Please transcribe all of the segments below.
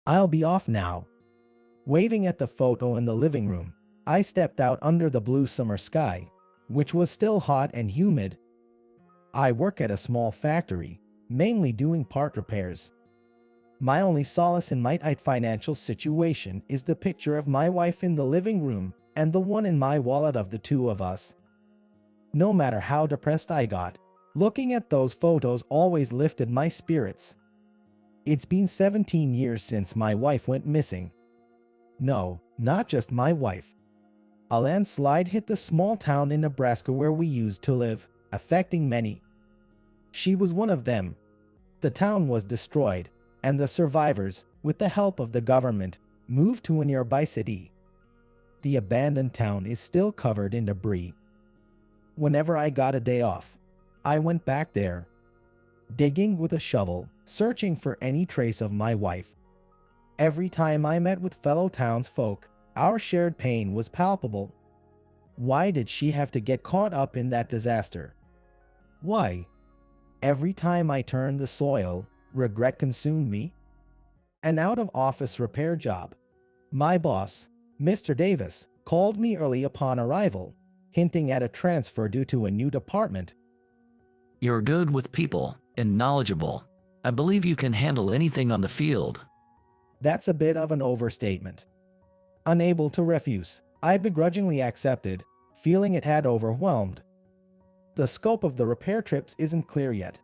I'll be off now. Waving at the photo in the living room, I stepped out under the blue summer sky, which was still hot and humid. I work at a small factory, mainly doing part repairs. My only solace in my tight financial situation is the picture of my wife in the living room and the one in my wallet of the two of us. No matter how depressed I got, looking at those photos always lifted my spirits. It's been 17 years since my wife went missing. No, not just my wife. A landslide hit the small town in Nebraska where we used to live, affecting many. She was one of them. The town was destroyed, and the survivors, with the help of the government, moved to a nearby city. The abandoned town is still covered in debris. Whenever I got a day off, I went back there, digging with a shovel, searching for any trace of my wife. Every time I met with fellow townsfolk, our shared pain was palpable. Why did she have to get caught up in that disaster? Why? Every time I turned the soil, regret consumed me. An out-of-office repair job. My boss, Mr. Davis, called me early upon arrival, hinting at a transfer due to a new department. You're good with people and knowledgeable. I believe you can handle anything on the field. That's a bit of an overstatement. Unable to refuse, I begrudgingly accepted, feeling it had overwhelmed. The scope of the repair trips isn't clear yet.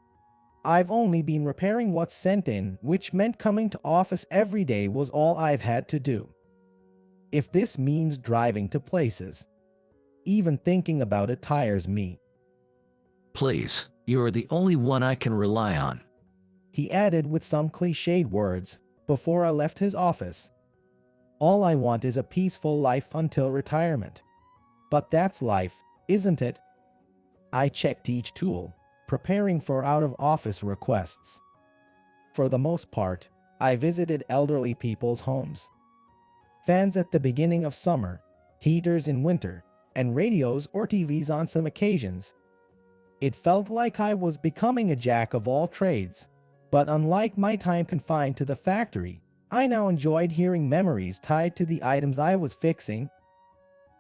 I've only been repairing what's sent in, which meant coming to office every day was all I've had to do. If this means driving to places, even thinking about it tires me. Please, you are the only one I can rely on. He added with some cliched words before I left his office. All I want is a peaceful life until retirement. But that's life, isn't it? I checked each tool, preparing for out-of-office requests. For the most part, I visited elderly people's homes. Fans at the beginning of summer, heaters in winter, and radios or TVs on some occasions. It felt like I was becoming a jack of all trades, but unlike my time confined to the factory, I now enjoyed hearing memories tied to the items I was fixing.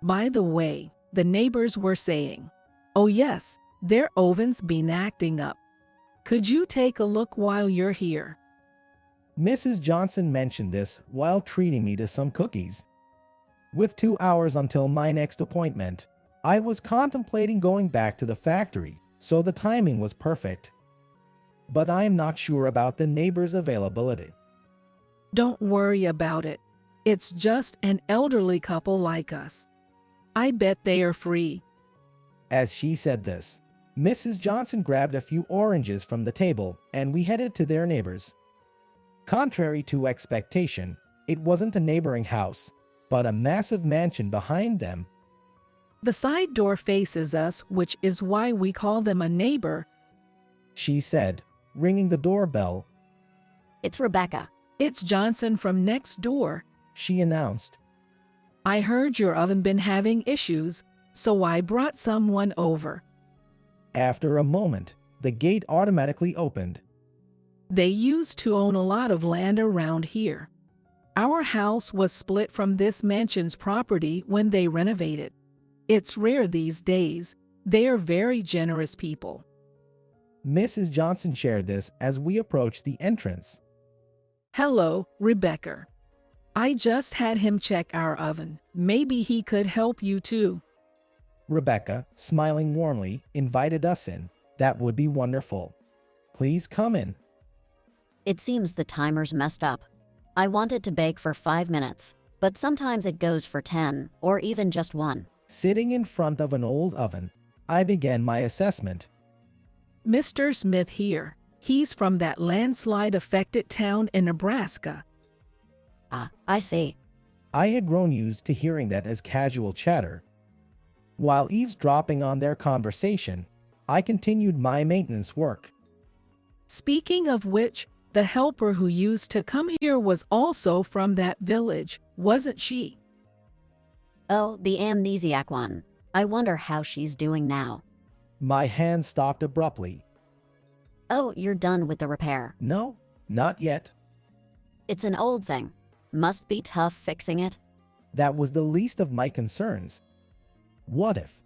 By the way, the neighbors were saying, "Oh yes, their oven's been acting up. Could you take a look while you're here?" Mrs. Johnson mentioned this while treating me to some cookies. With 2 hours until my next appointment, I was contemplating going back to the factory, so the timing was perfect. But I'm not sure about the neighbors' availability. Don't worry about it. It's just an elderly couple like us. I bet they are free. As she said this, Mrs. Johnson grabbed a few oranges from the table and we headed to their neighbors. Contrary to expectation, it wasn't a neighboring house, but a massive mansion behind them. The side door faces us, which is why we call them a neighbor, she said, ringing the doorbell. It's Rebecca. It's Johnson from next door. She announced. I heard your oven been having issues, so I brought someone over. After a moment, the gate automatically opened. They used to own a lot of land around here. Our house was split from this mansion's property when they renovated. It's rare these days. They are very generous people. Mrs. Johnson shared this as we approached the entrance. Hello, Rebecca. I just had him check our oven. Maybe he could help you too. Rebecca, smiling warmly, invited us in. That would be wonderful. Please come in. It seems the timer's messed up. I wanted to bake for 5 minutes, but sometimes it goes for 10 or even just 1. Sitting in front of an old oven, I began my assessment. Mr. Smith here. He's from that landslide-affected town in Nebraska. Ah, I see. I had grown used to hearing that as casual chatter. While eavesdropping on their conversation, I continued my maintenance work. Speaking of which, the helper who used to come here was also from that village, wasn't she? Oh, the amnesiac one. I wonder how she's doing now. My hand stopped abruptly. Oh, you're done with the repair. No, not yet. It's an old thing. Must be tough fixing it. That was the least of my concerns. What if?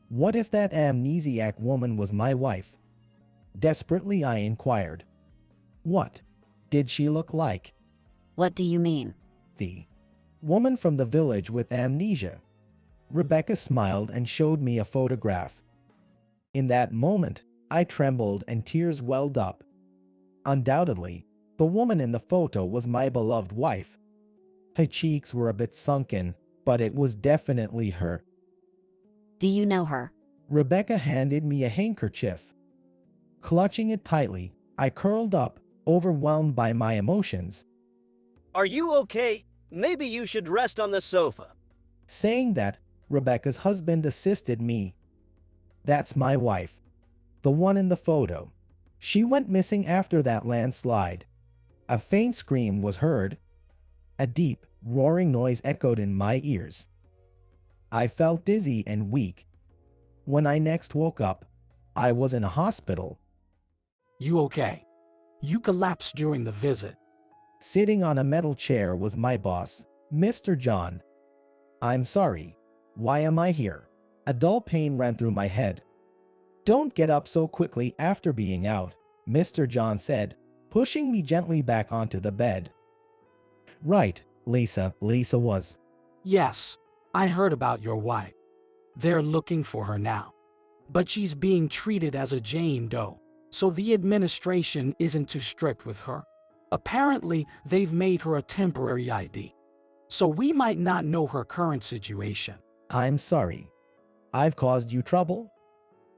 What if that amnesiac woman was my wife? Desperately I inquired. What did she look like? What do you mean? The woman from the village with amnesia. Rebecca smiled and showed me a photograph. In that moment, I trembled and tears welled up. Undoubtedly, the woman in the photo was my beloved wife. Her cheeks were a bit sunken, but it was definitely her. Do you know her? Rebecca handed me a handkerchief. Clutching it tightly, I curled up, overwhelmed by my emotions. Are you okay? Maybe you should rest on the sofa. Saying that, Rebecca's husband assisted me. That's my wife. The one in the photo. She went missing after that landslide. A faint scream was heard. A deep, roaring noise echoed in my ears. I felt dizzy and weak. When I next woke up, I was in a hospital. You okay? You collapsed during the visit. Sitting on a metal chair was my boss, Mr. John. I'm sorry. Why am I here? A dull pain ran through my head. Don't get up so quickly after being out, Mr. John said, pushing me gently back onto the bed. Right, Lisa was. Yes, I heard about your wife. They're looking for her now. But she's being treated as a Jane Doe, so the administration isn't too strict with her. Apparently, they've made her a temporary ID, so we might not know her current situation. I'm sorry. I've caused you trouble?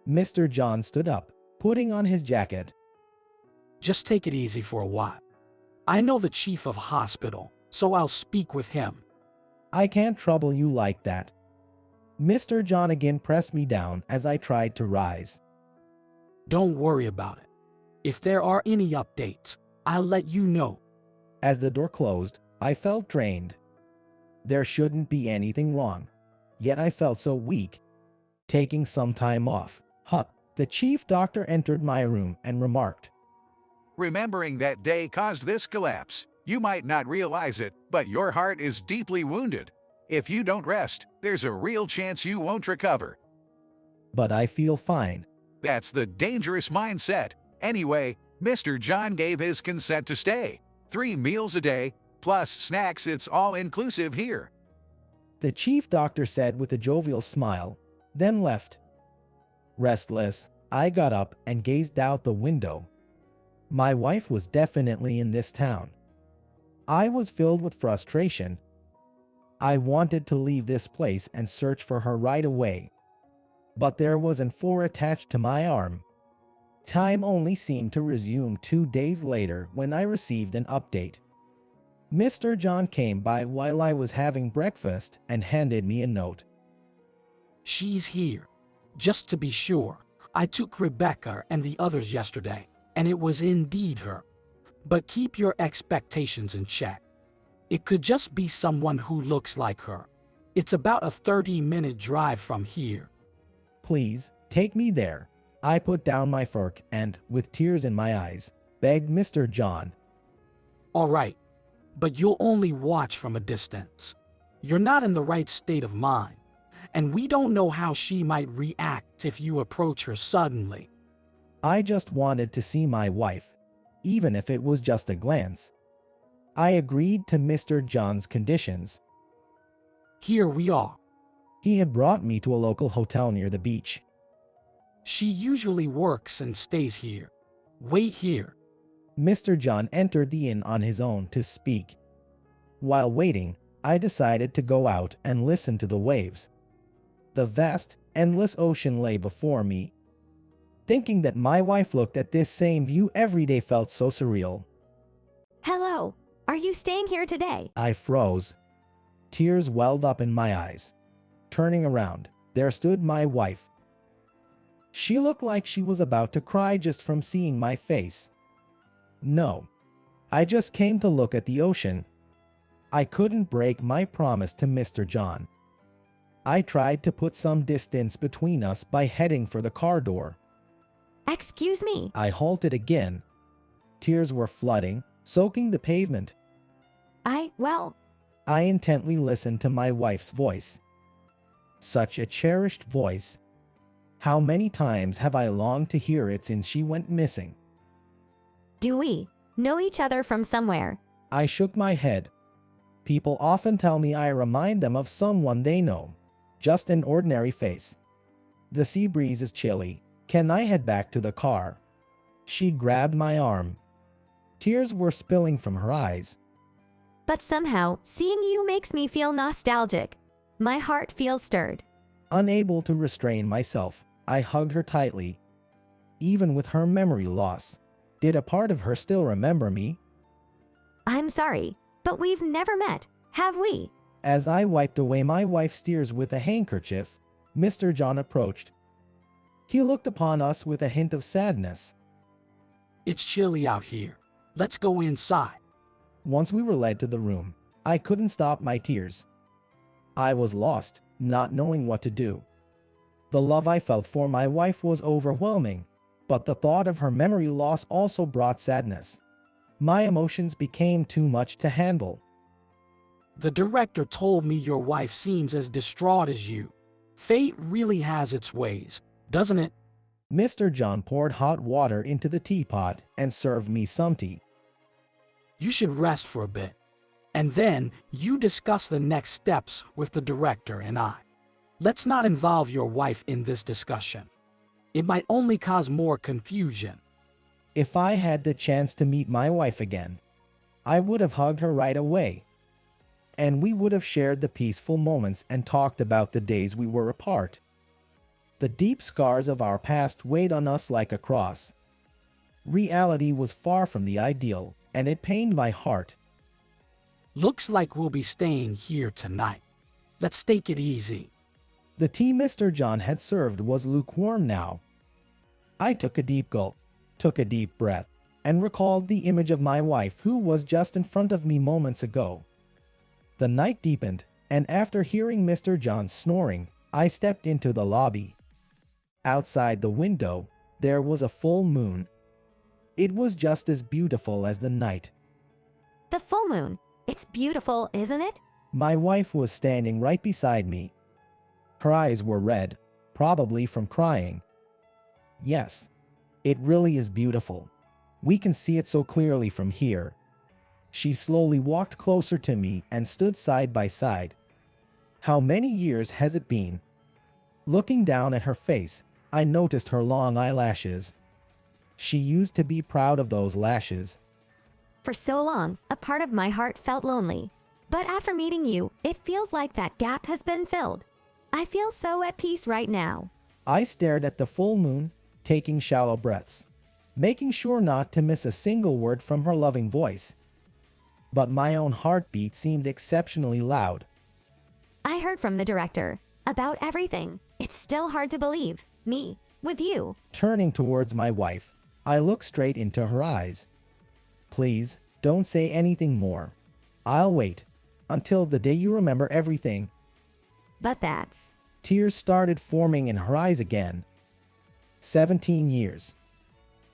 Mr. John stood up, putting on his jacket. Just take it easy for a while. I know the chief of hospital, so I'll speak with him. I can't trouble you like that. Mr. John again pressed me down as I tried to rise. Don't worry about it. If there are any updates, I'll let you know. As the door closed, I felt drained. There shouldn't be anything wrong. Yet I felt so weak. Taking some time off. The chief doctor entered my room and remarked, Remembering that day caused this collapse. You might not realize it, but your heart is deeply wounded. If you don't rest, there's a real chance you won't recover. But I feel fine. That's the dangerous mindset. Anyway, Mr. John gave his consent to stay. 3 meals a day, plus snacks, it's all inclusive here. The chief doctor said with a jovial smile, then left. Restless, I got up and gazed out the window. My wife was definitely in this town. I was filled with frustration. I wanted to leave this place and search for her right away. But there was an 4 attached to my arm. Time only seemed to resume 2 days later when I received an update. Mr. John came by while I was having breakfast and handed me a note. She's here. Just to be sure, I took Rebecca and the others yesterday, and it was indeed her. But keep your expectations in check. It could just be someone who looks like her. It's about a 30-minute drive from here. Please, take me there. I put down my fork and, with tears in my eyes, begged Mr. John. All right, but you'll only watch from a distance. You're not in the right state of mind, and we don't know how she might react if you approach her suddenly. I just wanted to see my wife, even if it was just a glance. I agreed to Mr. John's conditions. Here we are. He had brought me to a local hotel near the beach. She usually works and stays here. Wait here. Mr. John entered the inn on his own to speak. While waiting, I decided to go out and listen to the waves. The vast, endless ocean lay before me. Thinking that my wife looked at this same view every day felt so surreal. Hello, are you staying here today? I froze. Tears welled up in my eyes. Turning around, there stood my wife. She looked like she was about to cry just from seeing my face. No, I just came to look at the ocean. I couldn't break my promise to Mr. John. I tried to put some distance between us by heading for the car door. Excuse me. I halted again. Tears were flooding, soaking the pavement. Well, I intently listened to my wife's voice. Such a cherished voice. How many times have I longed to hear it since she went missing? do we know each other from somewhere? I shook my head. People often tell me I remind them of someone they know. Just an ordinary face. The sea breeze is chilly. Can I head back to the car? She grabbed my arm. Tears were spilling from her eyes. But somehow, seeing you makes me feel nostalgic. My heart feels stirred. Unable to restrain myself, I hugged her tightly. Even with her memory loss, did a part of her still remember me? I'm sorry, but we've never met, have we? As I wiped away my wife's tears with a handkerchief, Mr. John approached. He looked upon us with a hint of sadness. It's chilly out here. Let's go inside. Once we were led to the room, I couldn't stop my tears. I was lost, not knowing what to do. The love I felt for my wife was overwhelming, but the thought of her memory loss also brought sadness. My emotions became too much to handle. The director told me your wife seems as distraught as you. Fate really has its ways, doesn't it? Mr. John poured hot water into the teapot and served me some tea. You should rest for a bit. And then you discuss the next steps with the director and I. Let's not involve your wife in this discussion. It might only cause more confusion. If I had the chance to meet my wife again, I would have hugged her right away. And we would have shared the peaceful moments and talked about the days we were apart. The deep scars of our past weighed on us like a cross. Reality was far from the ideal, and it pained my heart. Looks like we'll be staying here tonight. Let's take it easy. The tea Mr. John had served was lukewarm now. I took a deep gulp, took a deep breath, and recalled the image of my wife who was just in front of me moments ago. The night deepened, and after hearing Mr. John snoring, I stepped into the lobby. Outside the window, there was a full moon. It was just as beautiful as the night. The full moon. It's beautiful, isn't it? My wife was standing right beside me. Her eyes were red, probably from crying. Yes, it really is beautiful. We can see it so clearly from here. She slowly walked closer to me and stood side by side. How many years has it been? Looking down at her face, I noticed her long eyelashes. She used to be proud of those lashes. For so long, a part of my heart felt lonely. But after meeting you, it feels like that gap has been filled. I feel so at peace right now. I stared at the full moon, taking shallow breaths, making sure not to miss a single word from her loving voice. But my own heartbeat seemed exceptionally loud. I heard from the director about everything. It's still hard to believe. Me, with you. Turning towards my wife, I looked straight into her eyes. Please, don't say anything more. I'll wait until the day you remember everything. But that's... Tears started forming in her eyes again. 17 years.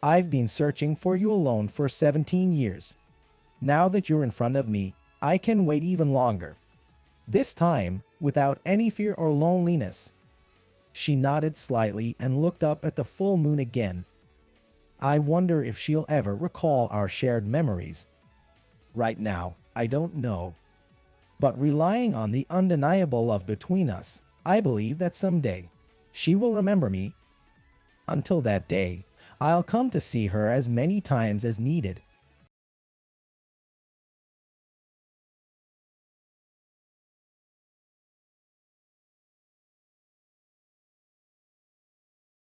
I've been searching for you alone for 17 years. Now that you're in front of me, I can wait even longer. This time, without any fear or loneliness. She nodded slightly and looked up at the full moon again. I wonder if she'll ever recall our shared memories. Right now, I don't know. But relying on the undeniable love between us, I believe that someday, she will remember me. Until that day, I'll come to see her as many times as needed.